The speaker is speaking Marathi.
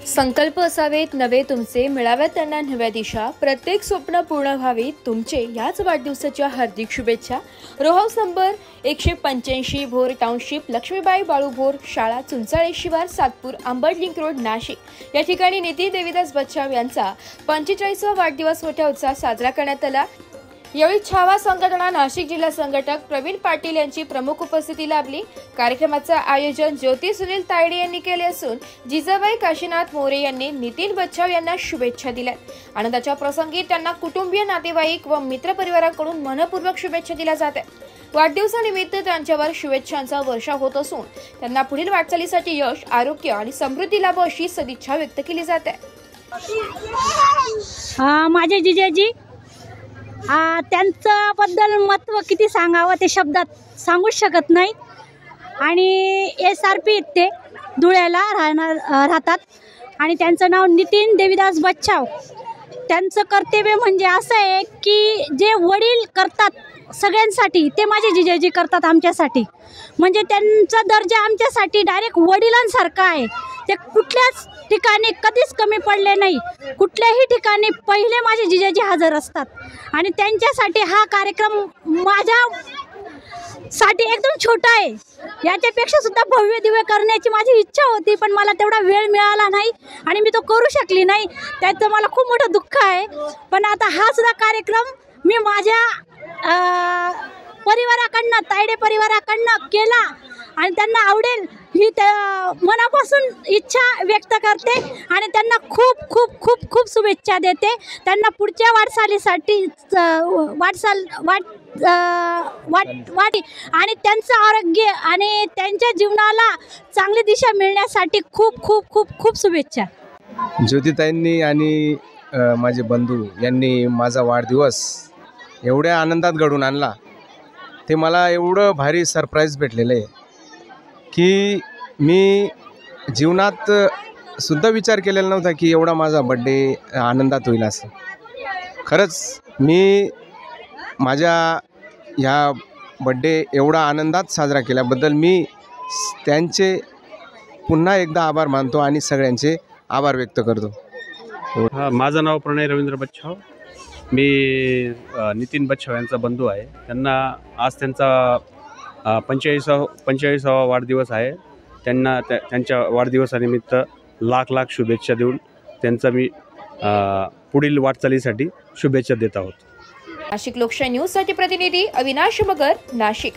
संकल्प असावेत नवे तुमचे, मिळाव्यात त्यांना नव्या दिशा, प्रत्येक स्वप्न पूर्ण व्हावी तुमचे, याच वाढदिवसाच्या हार्दिक शुभेच्छा। Row house number 185 Bhor township, Lakshmibai Balu Bhor शाळा, चुंचाळे शिवार, सातपूर, आंबट लिंक रोड, नाशिक या ठिकाणी नितीन देवीदास बच्छाव यांचा 45वा वाढदिवस मोठ्या उत्साहात साजरा करण्यात आला। यावेळी छावा संघटना नाशिक जिल्हा संघटक प्रवीण पाटील यांची प्रमुख उपस्थिती लाभली। कार्यक्रमाचे आयोजन ज्योती सुनील तायडे यांनी केले असून जिजाबाई काशीनाथ मोरे यांनी नितीन बच्छाव यांना शुभेच्छा दिल्या। आनंदाच्या प्रसंगी त्यांना कुटुंबीय, नातेवाईक व मित्रपरिवाराकडून मनपूर्वक शुभेच्छा दिल्या जात आहेत। वाढदिवसानिमित्त त्यांच्यावर शुभेच्छांचा वर्षाव होत असून त्यांना पुढील वाटचालीसाठी यश, आरोग्य आणि समृद्धी लाभो अशी सदिच्छा व्यक्त केली जाते। माझे जिजाजी त्यांच्याबद्दल महत्त्व किती सांगावं ते शब्दात सांगूच शकत नाही। आणि SRP ते धुळ्याला राहतात आणि त्यांचं नाव नितीन देवीदास बच्छाव। त्यांचं कर्तव्य म्हणजे असं आहे की जे वडील करतात सगळ्यांसाठी ते माझे जिजाजी करतात आमच्यासाठी। म्हणजे त्यांचा दर्जा आमच्यासाठी डायरेक्ट वडिलांसारखा आहे। ते कुठल्याच ठिकाणी कधीच कमी पडले नाही, कुठल्याही ठिकाणी पहिले माझे जिजाजी हजर असतात आणि त्यांच्यासाठी हा कार्यक्रम माझ्यासाठी एकदम छोटा आहे। याच्यापेक्षा सुद्धा भव्य दिव्य करण्याची माझी इच्छा होती, पण मला तेवढा वेळ मिळाला नाही आणि मी तो करू शकली नाही। त्याचं मला खूप मोठं दुःख आहे। पण आता हा सुद्धा कार्यक्रम मी माझ्या परिवाराकडनं, तायडे परिवाराकडनं केला आणि त्यांना आवडेल ही मनापासून इच्छा व्यक्त करते आणि त्यांना खूप खूप खूप खूप शुभेच्छा देते। त्यांना पुढच्या वाटचालीसाठी वाट आणि त्यांचं आरोग्य आणि त्यांच्या जीवनाला चांगली दिशा मिळण्यासाठी खूप खूप खूप खूप शुभेच्छा। ज्योतिताईंनी आणि माझे बंधू यांनी माझा वाढदिवस एवढ्या आनंदात घडून आणला, ते मला एवढं भारी सरप्राईज भेटलेलं आहे की मी जीवनात सुद्धा विचार केलेला नव्हता की एवढा माझा बड्डे आनंदात होईल असं। खरंच मी माझ्या ह्या बड्डे एवढा आनंदात साजरा केल्याबद्दल मी त्यांचे पुन्हा एकदा आभार मानतो आणि सगळ्यांचे आभार व्यक्त करतो। माझं नाव प्रणय रवींद्र बच्छाव, मी नितीन बच्छाव यांचा बंधू आहे। त्यांना आज त्यांचा 45वा वाढदिवस आहे। त्यांना त्यांच्या वाढदिवसानिमित्त लाख शुभेच्छा देऊन त्यांचा मी पुढील वाटचालीसाठी शुभेच्छा देत आहोत। नाशिक लोकशाही न्यूजसाठी प्रतिनिधी अविनाश मगर, नाशिक।